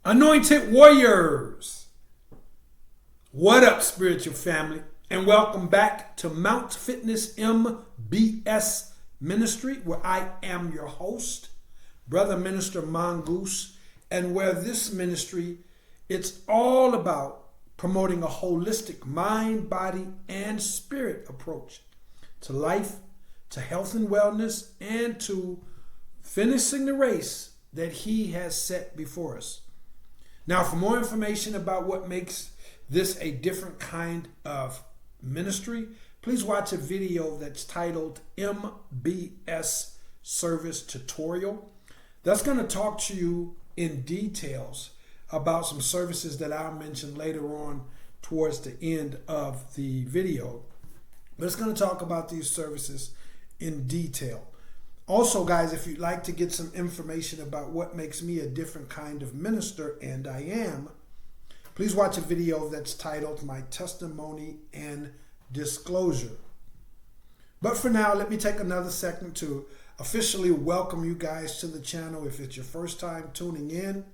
Anointed warriors, what up, spiritual family? And welcome back to Mount Fitness MBS Ministry, where I am your host, Brother Minister Mongoose, and where this ministry, it's all about promoting a holistic mind, body, and spirit approach to life, to health and wellness, and to finishing the race that He has set before us. Now, for more information about what makes this a different kind of ministry, please watch a video that's titled MBS Service Tutorial. That's going to talk to you in details about some services that I'll mention later on towards the end of the video. But it's going to talk about these services in detail. Also, guys, if you'd like to get some information about what makes me a different kind of minister, and I am, please watch a video that's titled My Testimony and Disclosure. But for now, let me take another second to officially welcome you guys to the channel if it's your first time tuning in,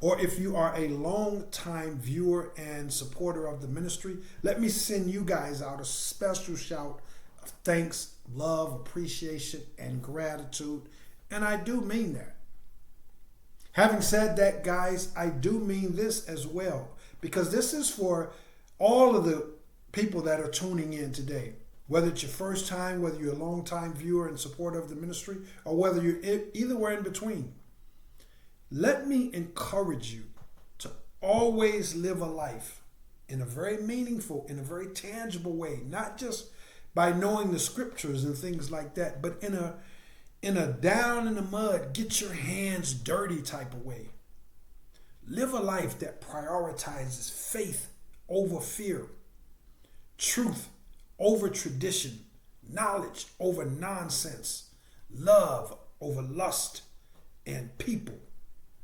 or if you are a long-time viewer and supporter of the ministry. Let me send you guys out a special shout of thanks, love, appreciation, and gratitude. And I do mean that. Having said that, guys, I do mean this as well, because this is for all of the people that are tuning in today, whether it's your first time, whether you're a long-time viewer and supporter of the ministry, or whether you're either in between. Let me encourage you to always live a life in a very meaningful, in a very tangible way, not just by knowing the scriptures and things like that, but in a down in the mud, get your hands dirty type of way. Live a life that prioritizes faith over fear, truth over tradition, knowledge over nonsense, love over lust, and people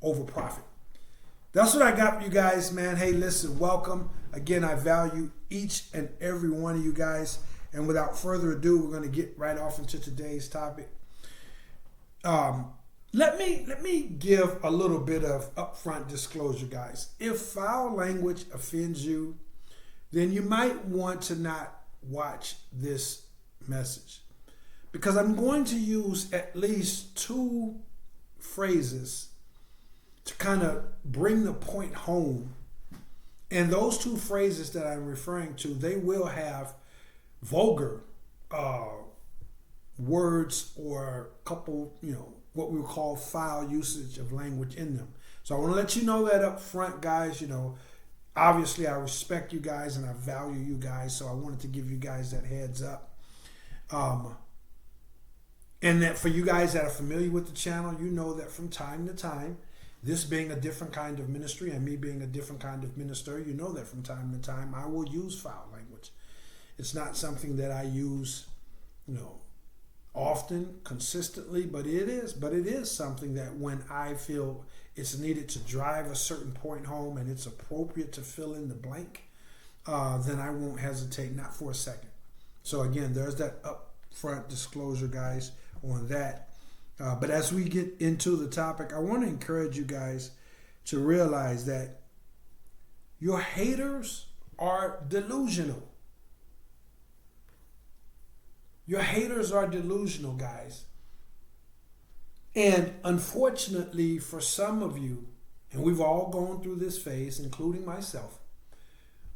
over profit. That's what I got for you guys, man. Hey, listen, welcome. Again, I value each and every one of you guys. And without further ado, we're going to get right off into today's topic. Let me give a little bit of upfront disclosure, guys. If foul language offends you, then you might want to not watch this message, because I'm going to use at least two phrases to kind of bring the point home. And those two phrases that I'm referring to, they will have vulgar words or a couple, what we would call foul usage of language in them. So I want to let you know that up front, guys. Obviously I respect you guys and I value you guys, so I wanted to give you guys that heads up. And that for you guys that are familiar with the channel, you know that from time to time, this being a different kind of ministry and me being a different kind of minister, you know that from time to time I will use foul language. It's not something that I use, often, consistently, but it is something that when I feel it's needed to drive a certain point home and it's appropriate to fill in the blank, then I won't hesitate, not for a second. So again, there's that upfront disclosure, guys, on that. But as we get into the topic, I want to encourage you guys to realize that your haters are delusional. Your haters are delusional, guys. And unfortunately for some of you, and we've all gone through this phase, including myself,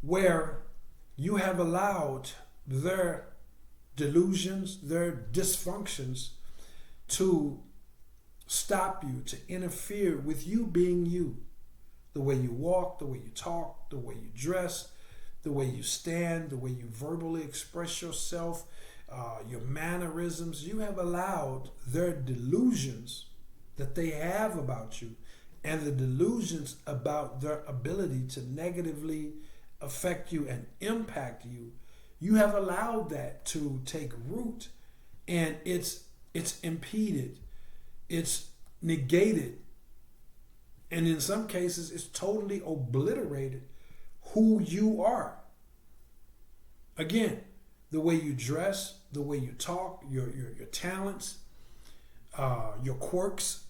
where you have allowed their delusions, their dysfunctions to stop you, to interfere with you being you. The way you walk, the way you talk, the way you dress, the way you stand, the way you verbally express yourself, your mannerisms. You have allowed their delusions that they have about you and the delusions about their ability to negatively affect you and impact you. You have allowed that to take root, and it's impeded, it's negated, and in some cases it's totally obliterated who you are. Again, the way you dress, the way you talk, your talents, your quirks,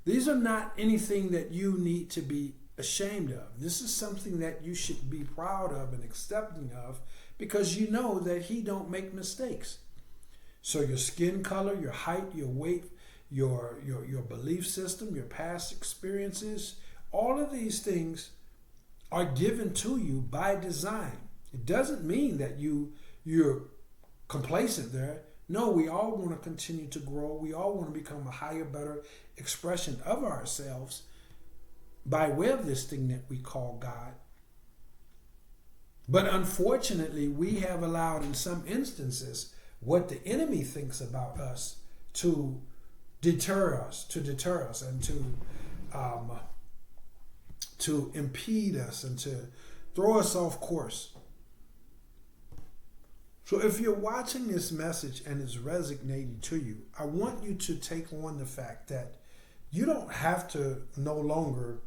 These are not anything that you need to be ashamed of. This is something that you should be proud of and accepting of, because you know that he don't make mistakes. So your skin color, your height, your weight, your belief system, your past experiences, all of these things are given to you by design. It doesn't mean that you're complacent there. No, we all want to continue to grow. We all want to become a higher, better expression of ourselves by way of this thing that we call God. But unfortunately, we have allowed in some instances what the enemy thinks about us to deter us, and to impede us and to throw us off course. So if you're watching this message and it's resonating to you, I want you to take on the fact that you don't have to no longer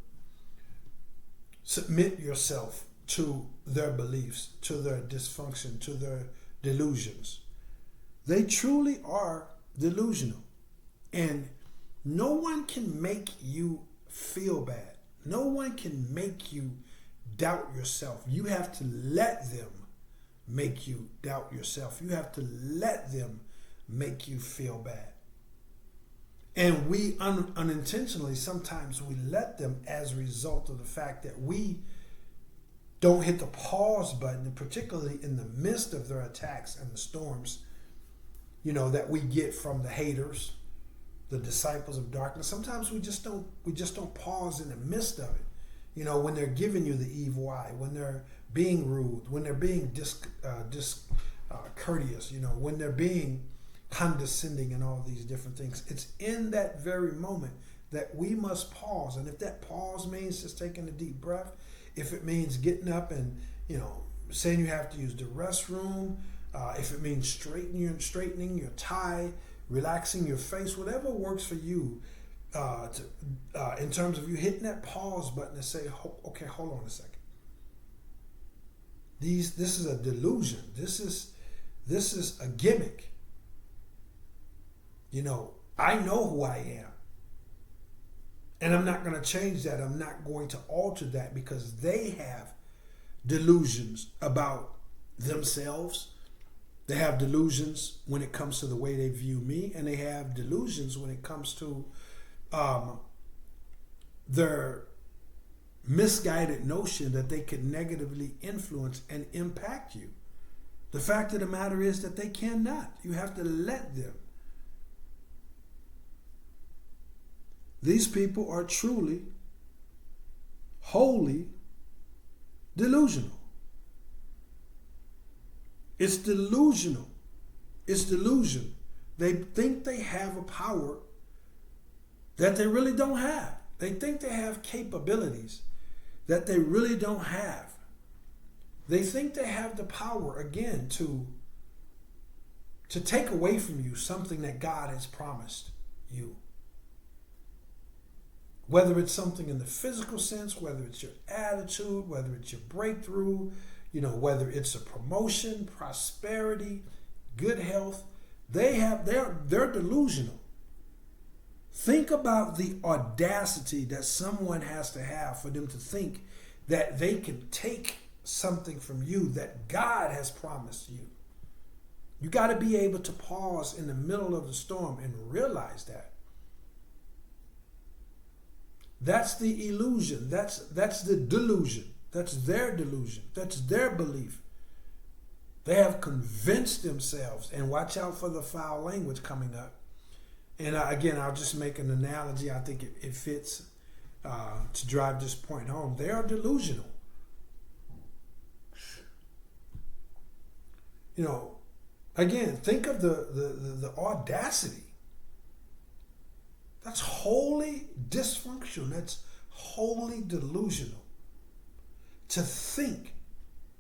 submit yourself to their beliefs, to their dysfunction, to their delusions. They truly are delusional. And no one can make you feel bad. No one can make you doubt yourself. You have to let them make you doubt yourself. You have to let them make you feel bad. And we unintentionally, sometimes we let them as a result of the fact that we don't hit the pause button, and particularly in the midst of their attacks and the storms, that we get from the haters, the disciples of darkness. Sometimes we just don't pause in the midst of it. When they're giving you the evil eye, when they're being rude, when they're being discourteous, when they're being condescending and all these different things. It's in that very moment that we must pause. And if that pause means just taking a deep breath, if it means getting up and, saying you have to use the restroom, if it means straightening your tie, relaxing your face, whatever works for you, in terms of you hitting that pause button and say, okay, hold on a second. This is a delusion. This is a gimmick. I know who I am. And I'm not going to change that. I'm not going to alter that, because they have delusions about themselves. They have delusions when it comes to the way they view me, and they have delusions when it comes to their misguided notion that they could negatively influence and impact you. The fact of the matter is that they cannot. You have to let them. These people are truly, wholly delusional. It's delusional. It's delusion. They think they have a power that they really don't have. They think they have capabilities that they really don't have. They think they have the power, again, to take away from you something that God has promised you. Whether it's something in the physical sense, whether it's your attitude, whether it's your breakthrough, whether it's a promotion, prosperity, good health, they're delusional. Think about the audacity that someone has to have for them to think that they can take something from you that God has promised you. You got to be able to pause in the middle of the storm and realize that. That's the illusion. That's the delusion. That's their delusion. That's their belief. They have convinced themselves, and watch out for the foul language coming up. And again, I'll just make an analogy. I think it fits to drive this point home. They are delusional. Again, think of the audacity. That's wholly dysfunctional. That's wholly delusional. To think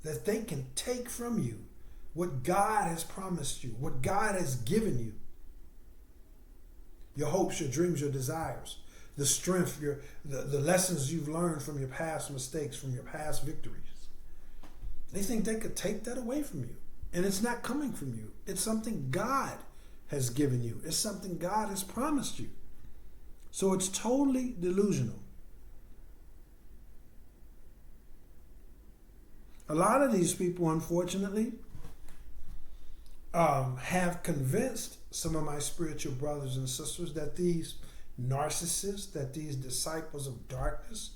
that they can take from you what God has promised you, what God has given you. Your hopes, your dreams, your desires, the strength, the lessons you've learned from your past mistakes, from your past victories. They think they could take that away from you. And it's not coming from you. It's something God has given you. It's something God has promised you. So it's totally delusional. A lot of these people, unfortunately, have convinced some of my spiritual brothers and sisters that these narcissists, that these disciples of darkness,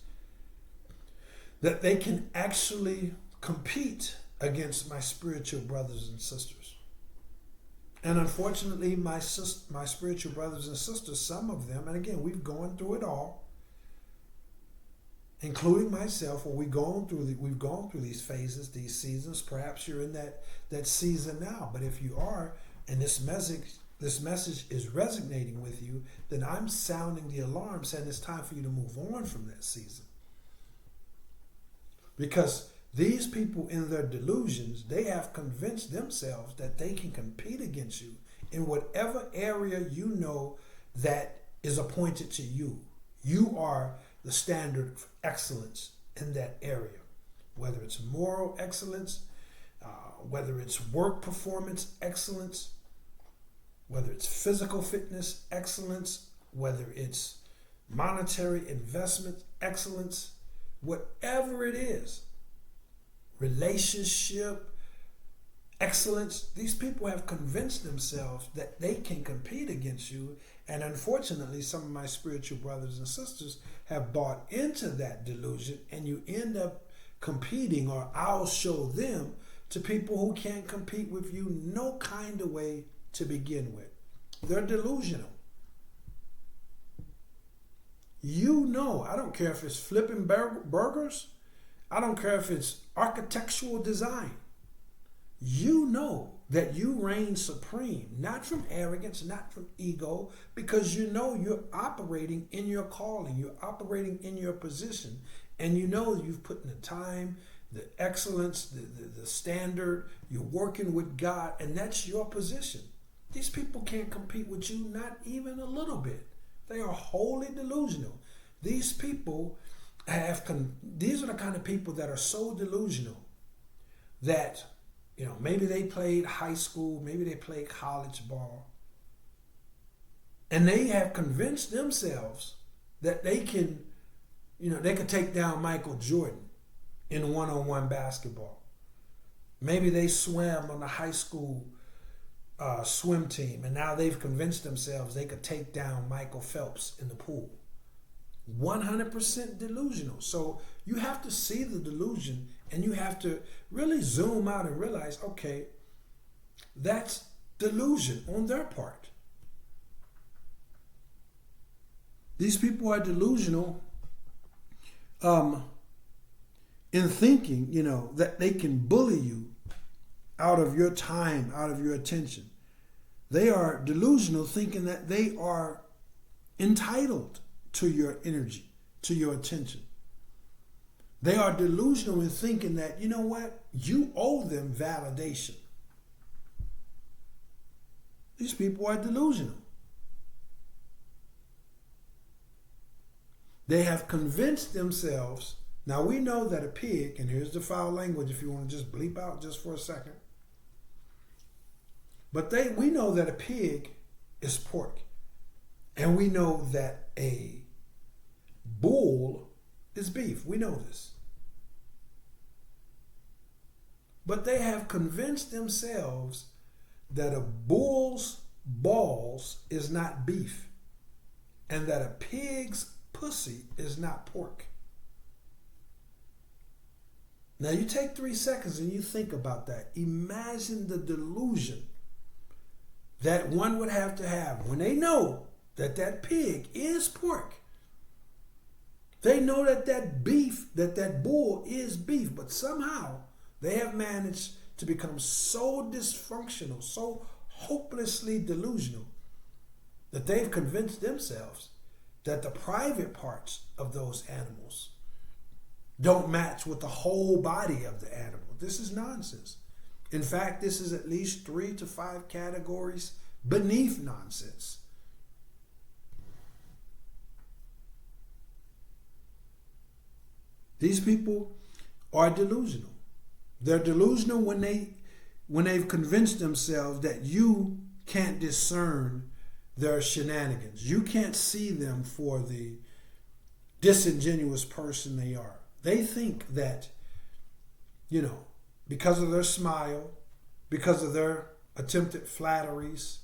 that they can actually compete against my spiritual brothers and sisters. And unfortunately, my spiritual brothers and sisters, some of them, and again, we've gone through it all, including myself, where we've gone through these phases, these seasons. Perhaps you're in that season now, but if you are, and this message is resonating with you, then I'm sounding the alarm, saying it's time for you to move on from that season. Because these people, in their delusions, they have convinced themselves that they can compete against you in whatever area you know that is appointed to you. You are the standard of excellence in that area, whether it's moral excellence, whether it's work performance excellence, whether it's physical fitness excellence, whether it's monetary investment excellence, whatever it is, relationship excellence. These people have convinced themselves that they can compete against you, and unfortunately, some of my spiritual brothers and sisters have bought into that delusion, and you end up competing, or I'll show them, to people who can't compete with you no kind of way to begin with. They're delusional. You know, I don't care if it's flipping burgers, I don't care if it's architectural design. You know that you reign supreme, not from arrogance, not from ego, because you know you're operating in your calling, you're operating in your position, and you know you've put in the time, the excellence, the standard, you're working with God, and that's your position. These people can't compete with you, not even a little bit. They are wholly delusional. These people these are the kind of people that are so delusional that, maybe they played high school, maybe they played college ball, and they have convinced themselves that they can, they could take down Michael Jordan in one-on-one basketball. Maybe they swam on the high school swim team, and now they've convinced themselves they could take down Michael Phelps in the pool. 100% delusional. So you have to see the delusion, and you have to really zoom out and realize, okay, that's delusion on their part. These people are delusional in thinking, that they can bully you out of your time, out of your attention. They are delusional thinking that they are entitled to your energy, to your attention. They are delusional in thinking that, you owe them validation. These people are delusional. They have convinced themselves. Now we know that a pig, and here's the foul language if you want to just bleep out just for a second. But we know that a pig is pork. And we know that a bull is beef. We know this. But they have convinced themselves that a bull's balls is not beef, and that a pig's pussy is not pork. Now you take 3 seconds and you think about that. Imagine the delusion that one would have to have when they know that that pig is pork. They know that that bull is beef, but somehow they have managed to become so dysfunctional, so hopelessly delusional, that they've convinced themselves that the private parts of those animals don't match with the whole body of the animal. This is nonsense. In fact, this is at least 3 to 5 categories beneath nonsense. These people are delusional. They're delusional when they've convinced themselves that you can't discern their shenanigans. You can't see them for the disingenuous person they are. They think that, because of their smile, because of their attempted flatteries,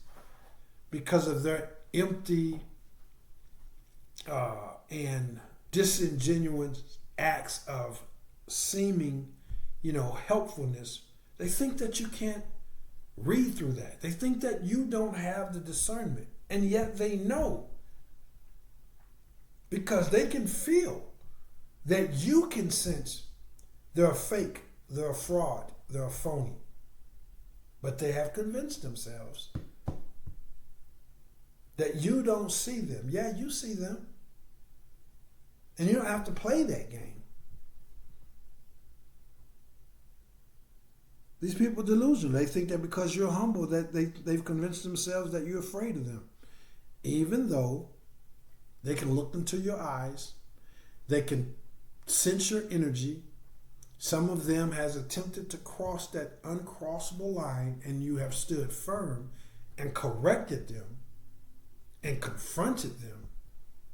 because of their empty and disingenuous acts of seeming, helpfulness, they think that you can't read through that. They think that you don't have the discernment. And yet they know, because they can feel that you can sense they're fake, they're a fraud, they're a phony. But they have convinced themselves that you don't see them. Yeah, you see them. And you don't have to play that game. These people are delusional. They think that because you're humble that they've convinced themselves that you're afraid of them. Even though they can look into your eyes, they can sense your energy. Some of them has attempted to cross that uncrossable line, and you have stood firm and corrected them and confronted them.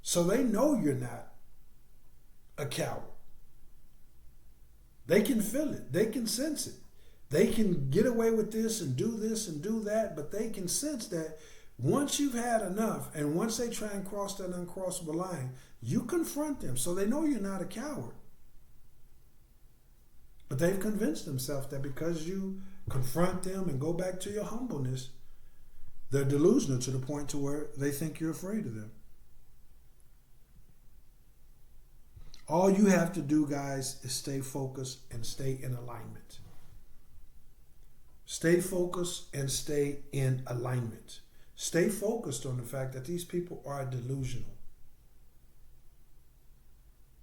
So they know you're not a coward. They can feel it. They can sense it. They can get away with this and do that, but they can sense that once you've had enough, and once they try and cross that uncrossable line, you confront them. So they know you're not a coward. But they've convinced themselves that because you confront them and go back to your humbleness, they're delusional to the point to where they think you're afraid of them. All you have to do, guys, is stay focused and stay in alignment. Stay focused and stay in alignment. Stay focused on the fact that these people are delusional.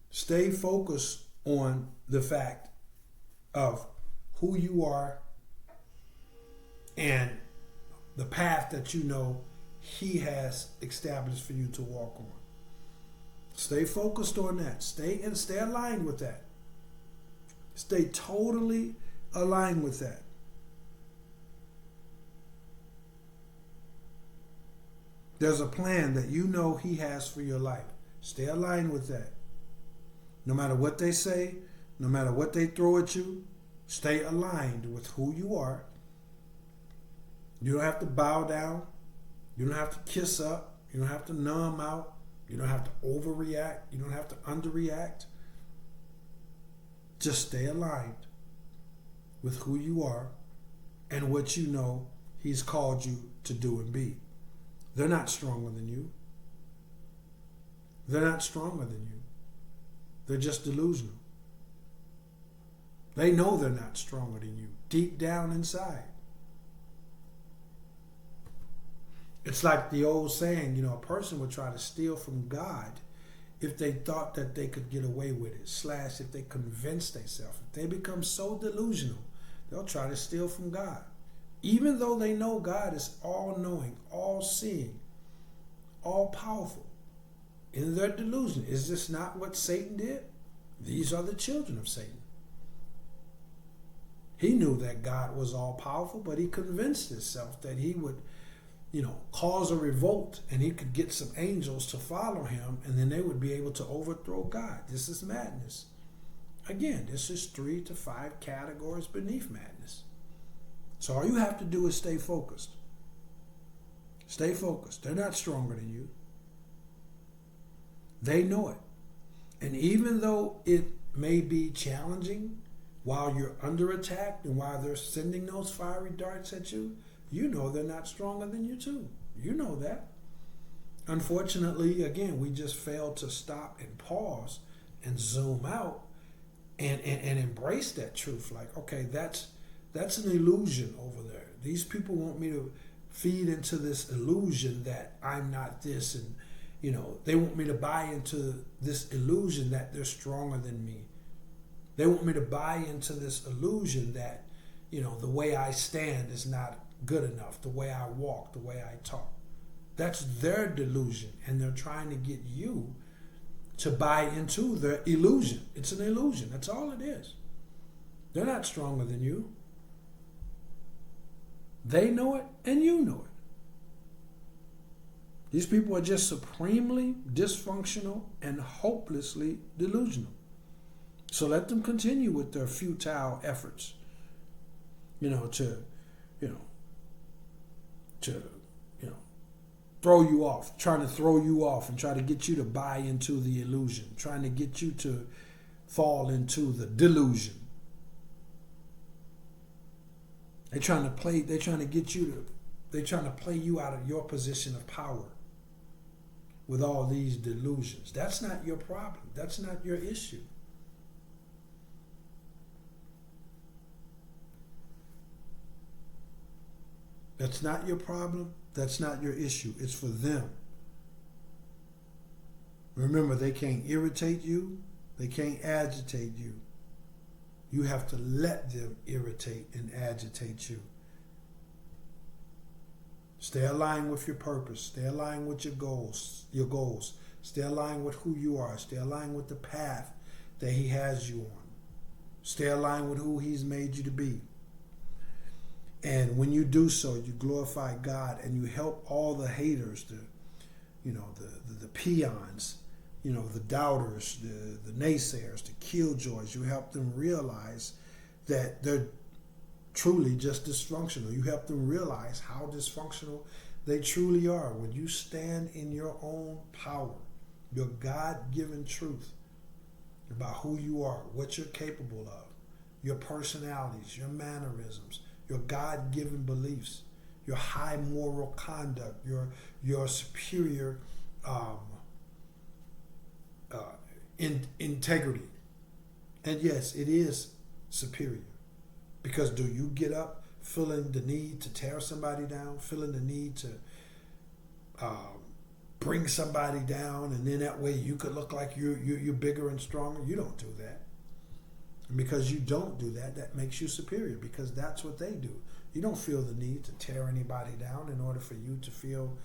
Stay focused on the fact of who you are and the path that you know He has established for you to walk on. Stay focused on that. Stay aligned with that. Stay totally aligned with that. There's a plan that you know He has for your life. Stay aligned with that. No matter what they say, no matter what they throw at you, stay aligned with who you are. You don't have to bow down. You don't have to kiss up. You don't have to numb out. You don't have to overreact. You don't have to underreact. Just stay aligned with who you are and what you know He's called you to do and be. They're not stronger than you. They're not stronger than you. They're just delusional. They know they're not stronger than you, deep down inside. It's like the old saying, a person would try to steal from God if they thought that they could get away with it, / if they convince themselves. If they become so delusional, they'll try to steal from God. Even though they know God is all-knowing, all-seeing, all-powerful. In their delusion, is this not what Satan did? These are the children of Satan. He knew that God was all-powerful, but he convinced himself that he would, cause a revolt and he could get some angels to follow him, and then they would be able to overthrow God. This is madness. Again, this is 3 to 5 categories beneath madness. So all you have to do is stay focused. Stay focused. They're not stronger than you. They know it. And even though it may be challenging while you're under attack and while they're sending those fiery darts at you, you know they're not stronger than you too. You know that. Unfortunately, again, we just fail to stop and pause and zoom out and embrace that truth. Like, okay, that's an illusion over there. These people want me to feed into this illusion that I'm not this, and they want me to buy into this illusion that they're stronger than me. They want me to buy into this illusion that, the way I stand is not good enough, the way I walk, the way I talk. That's their delusion, and they're trying to get you to buy into their illusion. It's an illusion. That's all it is. They're not stronger than you. They know it, and you know it. These people are just supremely dysfunctional and hopelessly delusional. So let them continue with their futile efforts, to throw you off, trying to throw you off and try to get you to buy into the illusion, trying to get you to fall into the delusion. They're trying to play you out of your position of power with all these delusions. That's not your problem. That's not your issue. That's not your problem. That's not your issue. It's for them. Remember, they can't irritate you. They can't agitate you. You have to let them irritate and agitate you. Stay aligned with your purpose. Stay aligned with your goals. Stay aligned with who you are. Stay aligned with the path that he has you on. Stay aligned with who he's made you to be. And when you do so, you glorify God and you help all the haters, the peons, the doubters, the naysayers, the killjoys. You help them realize that they're truly just dysfunctional. You help them realize how dysfunctional they truly are. When you stand in your own power, your God-given truth about who you are, what you're capable of, your personalities, your mannerisms, your God-given beliefs, your high moral conduct, your superior integrity. And yes, it is superior. Because do you get up feeling the need to tear somebody down, feeling the need to bring somebody down, and then that way you could look like you're bigger and stronger? You don't do that. And because you don't do that, that makes you superior, because that's what they do. You don't feel the need to tear anybody down in order for you to feel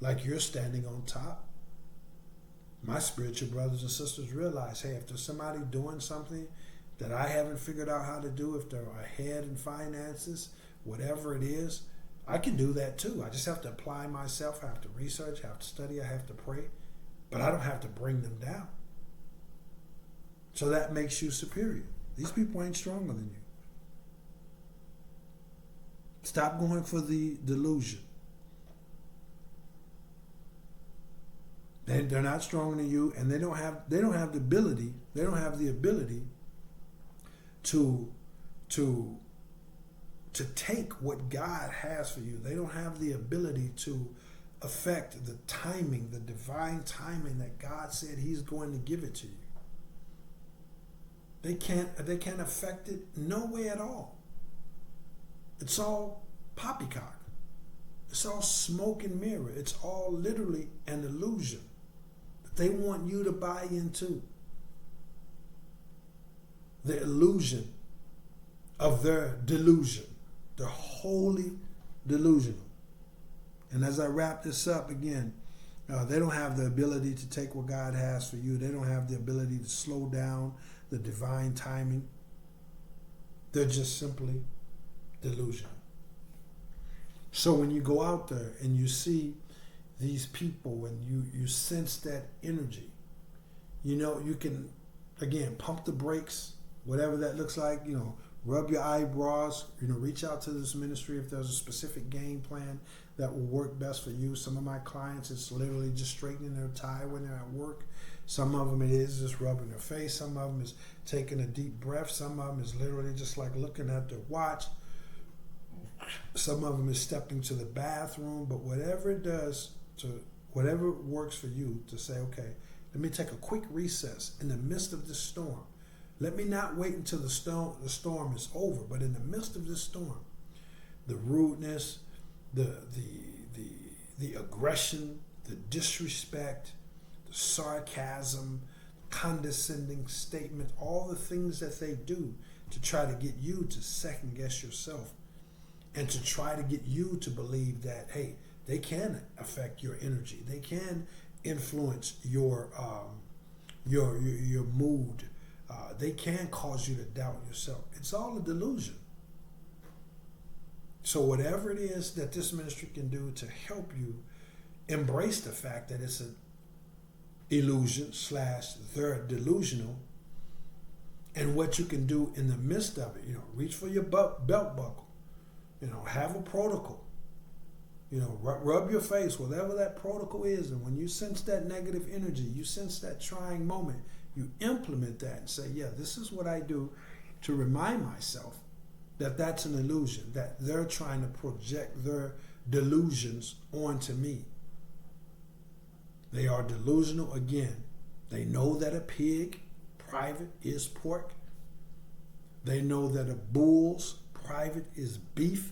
like you're standing on top. My spiritual brothers and sisters realize, hey, if there's somebody doing something that I haven't figured out how to do, if they're ahead in finances, whatever it is, I can do that too. I just have to apply myself. I have to research, I have to study, I have to pray, but I don't have to bring them down. So that makes you superior. These people ain't stronger than you. Stop going for the delusion. They're not stronger than you, and they don't have the ability. They don't have the ability to take what God has for you. They don't have the ability to affect the timing, the divine timing that God said he's going to give it to you. They can't affect it no way at all. It's all poppycock. It's all smoke and mirror. It's all literally an illusion that they want you to buy into. The illusion of their delusion. They're wholly delusional. And as I wrap this up again, they don't have the ability to take what God has for you. They don't have the ability to slow down the divine timing. They're just simply delusional. So when you go out there and you see these people and you sense that energy, you can, again, pump the brakes, whatever that looks like, rub your eyebrows, reach out to this ministry if there's a specific game plan that will work best for you. Some of my clients, it's literally just straightening their tie when they're at work. Some of them it is just rubbing their face. Some of them is taking a deep breath. Some of them is literally just like looking at their watch. Some of them is stepping to the bathroom. But whatever it does, whatever works for you to say, okay, let me take a quick recess in the midst of this storm. Let me not wait until the storm is over, but in the midst of this storm, the rudeness, the aggression, the disrespect, the sarcasm, condescending statement, all the things that they do to try to get you to second guess yourself and to try to get you to believe that, hey, they can affect your energy. They can influence your mood. They can cause you to doubt yourself. It's all a delusion. So whatever it is that this ministry can do to help you embrace the fact that it's an illusion / they're delusional, and what you can do in the midst of it. Reach for your belt buckle. Have a protocol. Rub your face, whatever that protocol is, and when you sense that negative energy, you sense that trying moment, you implement that and say, yeah, this is what I do to remind myself that that's an illusion, that they're trying to project their delusions onto me. They are delusional again. They know that a pig private is pork. They know that a bull's private is beef,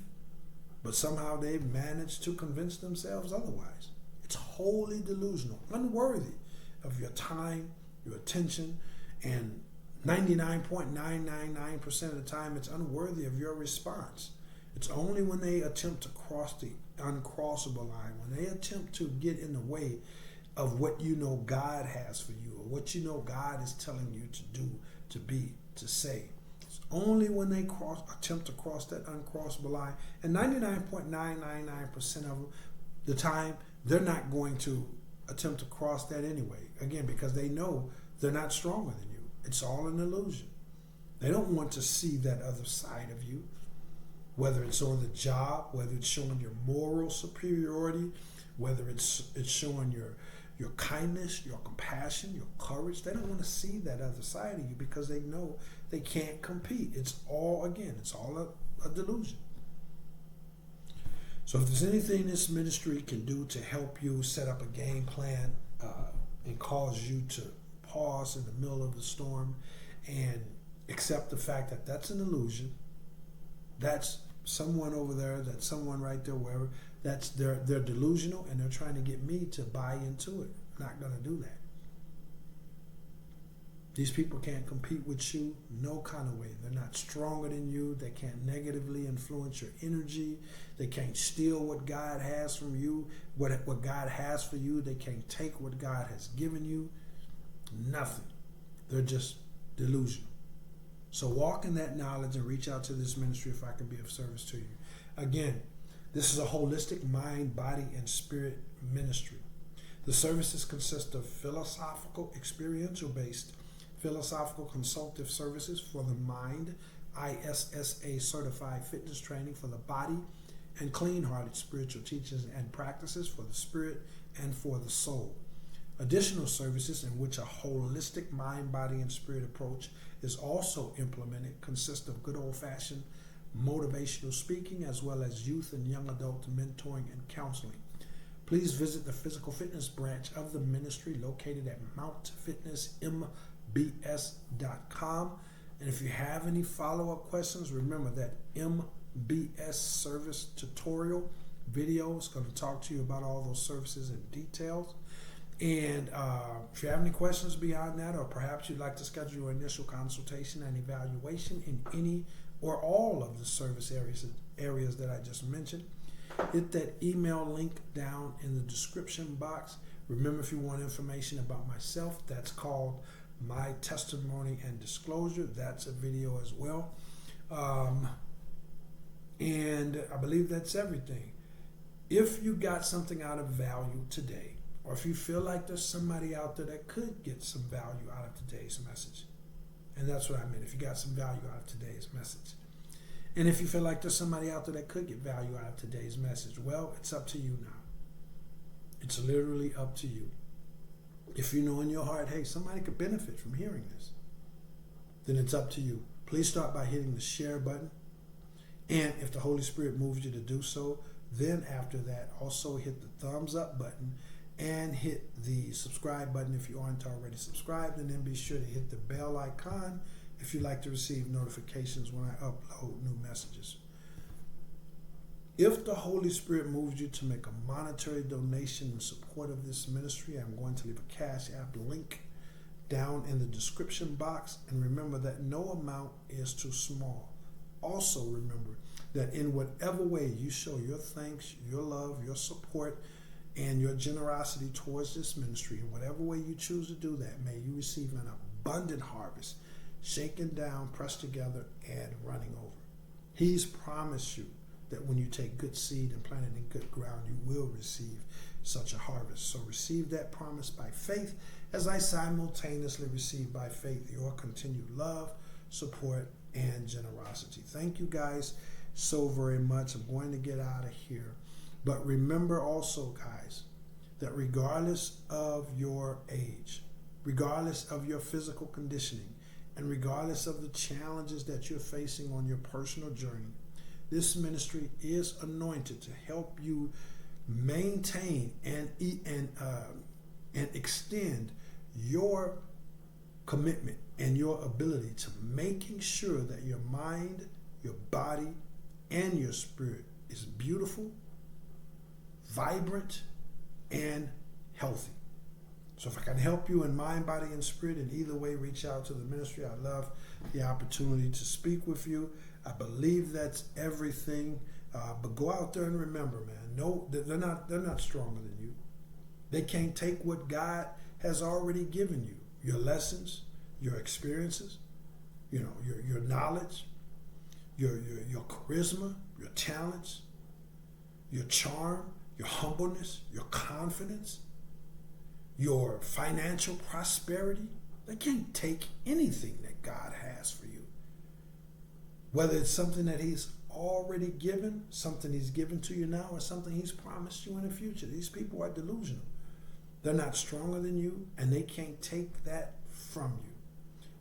but somehow they've managed to convince themselves otherwise. It's wholly delusional, unworthy of your time, your attention, and 99.999% of the time it's unworthy of your response. It's only when they attempt to cross the uncrossable line, when they attempt to get in the way of what you know God has for you, or what you know God is telling you to do, to be, to say. It's only when they attempt to cross that uncrossable line, and 99.999% of the time, they're not going to attempt to cross that anyway. Again, because they know they're not stronger than you. It's all an illusion. They don't want to see that other side of you, whether it's on the job, whether it's showing your moral superiority, whether it's showing your kindness, your compassion, your courage. They don't want to see that other side of you because they know they can't compete. It's all a delusion. So if there's anything this ministry can do to help you set up a game plan and cause you to pause in the middle of the storm and accept the fact that that's an illusion, that's someone over there, that's someone right there, wherever, they're delusional and they're trying to get me to buy into it. I'm not going to do that. These people can't compete with you no kind of way. They're not stronger than you. They can't negatively influence your energy. They can't steal what God has from you, what God has for you. They can't take what God has given you. Nothing. They're just delusional. So walk in that knowledge and reach out to this ministry if I can be of service to you. Again, this is a holistic mind, body, and spirit ministry. The services consist of philosophical, experiential-based, philosophical consultative services for the mind, ISSA certified fitness training for the body, and clean-hearted spiritual teachings and practices for the spirit and for the soul. Additional services in which a holistic mind, body, and spirit approach is also implemented consist of good old-fashioned motivational speaking as well as youth and young adult mentoring and counseling. Please visit the physical fitness branch of the ministry located at mountfitnessmbs.com. And if you have any follow-up questions, remember that MBS service tutorial video is going to talk to you about all those services in details. And if you have any questions beyond that, or perhaps you'd like to schedule your initial consultation and evaluation in any or all of the service areas that I just mentioned, hit that email link down in the description box. Remember, if you want information about myself, that's called My Testimony and Disclosure. That's a video as well. And I believe that's everything. If you got something out of value today, or if you feel like there's somebody out there that could get some value out of today's message, and that's what I meant, if you got some value out of today's message, and if you feel like there's somebody out there that could get value out of today's message, well, it's up to you now. It's literally up to you. If you know in your heart, hey, somebody could benefit from hearing this, then it's up to you. Please start by hitting the share button. And if the Holy Spirit moves you to do so, then after that, also hit the thumbs up button and hit the subscribe button if you aren't already subscribed, and then be sure to hit the bell icon if you'd like to receive notifications when I upload new messages. If the Holy Spirit moves you to make a monetary donation in support of this ministry, I'm going to leave a Cash App link down in the description box. And remember that no amount is too small. Also remember that in whatever way you show your thanks, your love, your support, and your generosity towards this ministry, in whatever way you choose to do that, may you receive an abundant harvest, shaken down, pressed together, and running over. He's promised you that when you take good seed and plant it in good ground, you will receive such a harvest. So receive that promise by faith as I simultaneously receive by faith your continued love, support, and generosity. Thank you guys so very much. I'm going to get out of here. But remember also, guys, that regardless of your age, regardless of your physical conditioning, and regardless of the challenges that you're facing on your personal journey, this ministry is anointed to help you maintain and extend your commitment and your ability to making sure that your mind, your body, and your spirit is beautiful, vibrant, and healthy. So if I can help you in mind, body, and spirit in either way, reach out to the ministry. I love the opportunity to speak with you. I believe that's everything. But go out there and remember, man, no, they're not stronger than you. They can't take what God has already given you. Your lessons, your experiences, your knowledge, your charisma, your talents, your charm, your humbleness, your confidence, your financial prosperity. They can't take anything that God has for you. Whether it's something that He's already given, something He's given to you now, or something He's promised you in the future. These people are delusional. They're not stronger than you, and they can't take that from you.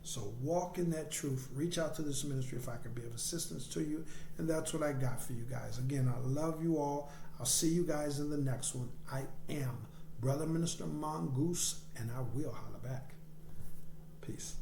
So walk in that truth. Reach out to this ministry if I can be of assistance to you. And that's what I got for you guys. Again, I love you all. I'll see you guys in the next one. I am Brother Minister Mongoose, and I will holler back. Peace.